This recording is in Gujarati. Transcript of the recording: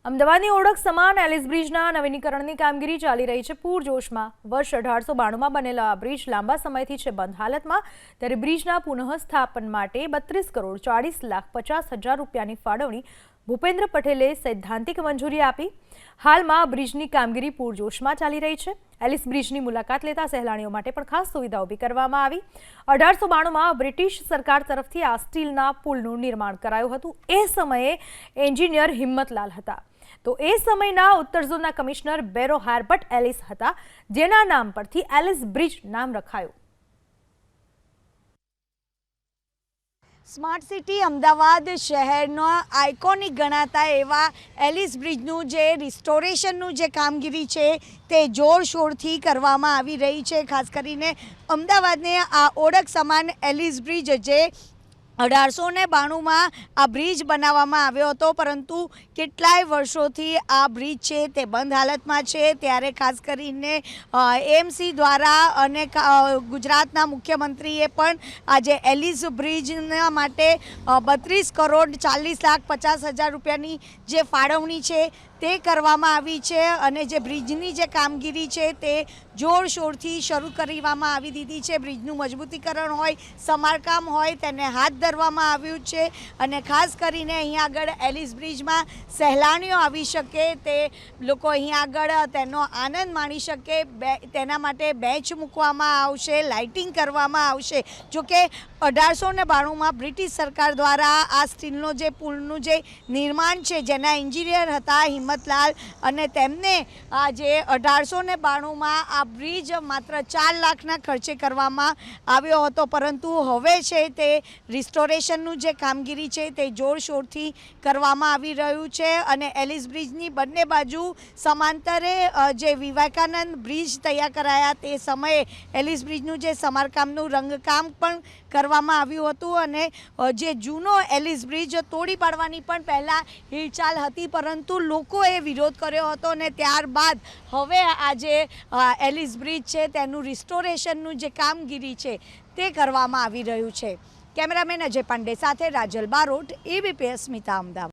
અમદાવાદની ઓળખ સમાન એલિસ બ્રિજના નવીનીકરણની કામગીરી ચાલી રહી છે પૂરજોશમાં। વર્ષ 1892માં બનેલા આ બ્રિજ લાંબા સમયથી છે બંધ હાલતમાં, ત્યારે બ્રિજના પુનઃસ્થાપન માટે 32,40,50,000 રૂપિયાની ફાળવણી ભૂપેન્દ્ર પટેલે સૈદ્ધાંતિક મંજૂરી આપી। હાલમાં બ્રિજની કામગીરી પૂરજોશમાં ચાલી રહી છે। એલિસ બ્રિજની મુલાકાત લેતા સહેલાણીઓ માટે પણ ખાસ સુવિધા ઊભી કરવામાં આવી। 1892માં બ્રિટિશ સરકાર તરફથી આ સ્ટીલના પુલનું નિર્માણ કરાયું હતું। એ સમયે એન્જિનિયર હિંમતલાલ હતા, તો એ સમયના ઉત્તર ઝોનના કમિશનર બેરો હાર્બર્ટ એલિસ હતા, જેના નામ પરથી એલિસ બ્રિજ નામ રખાયું। સ્માર્ટ સિટી અમદાવાદ શહેરનો આઇકોનિક ગણાતા એવા એલિસ બ્રિજનું જે રિસ્ટોરેશનનું જે કામગીરી છે તે જોરશોરથી કરવામાં આવી રહી છે। ખાસ કરીને અમદાવાદને આ ઓળખ સમાન એલિસ બ્રિજ જે 1892માં આ બ્રિજ બનાવવામાં આવ્યો હતો, પરંતુ કેટલાય વર્ષોથી આ બ્રિજ છે તે બંધ હાલતમાં છે। ત્યારે ખાસ કરીને એએમસી દ્વારા અને ગુજરાતના મુખ્યમંત્રીએ પણ આજે એલિસ બ્રિજના માટે 32,40,50,000 રૂપિયાની જે ફાળવણી છે તે કરવામાં આવી છે, અને જે બ્રિજની જે કામગીરી છે તે જોરશોરથી શરૂ કરવામાં આવી દીધી છે। બ્રિજનું મજબૂતીકરણ હોય, સમારકામ હોય, તેને હાથ ધરવામાં આવ્યું છે, અને ખાસ કરીને અહીંયા આગળ એલિસ બ્રિજમાં સહેલાણીઓ આવી શકે, તે લોકો અહીંયા આગળ તેનો આનંદ માણી શકે, તેના માટે બેન્ચ મૂકવામાં આવશે, લાઇટિંગ કરવામાં આવશે। જોકે 1892માં બ્રિટિશ સરકાર દ્વારા આ સ્ટીલનો જે પુલનું જે નિર્માણ છે, જેના એન્જિનિયર હતા હિંમતલાલ, અને તેમને આજે 1892માં આ બ્રિજ માત્ર 4 લાખના ખર્ચે કરવામાં આવ્યો હતો, પરંતુ હવે છે તે રિસ્ટોરેશનનું જે કામગીરી છે તે જોરશોરથી કરવામાં આવી રહ્યું છે। અને એલિસ બ્રિજની બંને બાજુ સમાંતરે જે વિવેકાનંદ બ્રિજ તૈયાર કરાયા તે સમયે એલિસ બ્રિજનું જે સમારકામનું રંગકામ પણ કરવામાં આવ્યું હતું, અને જે જૂનો એલિસ બ્રિજ તોડી પાડવાની પણ પહેલાં હિલચાલ હતી, પરંતુ લોકોએ વિરોધ કર્યો હતો, અને ત્યારબાદ હવે આજે એલિસ બ્રિજ છે તેનું રિસ્ટોરેશનનું જે કામગીરી છે તે કરવામાં આવી રહ્યું છે। કેમેરામેન અજય પાંડે સાથે રાજલ બારોટ, એબીપી અસ્મિતા, અમદાવાદ।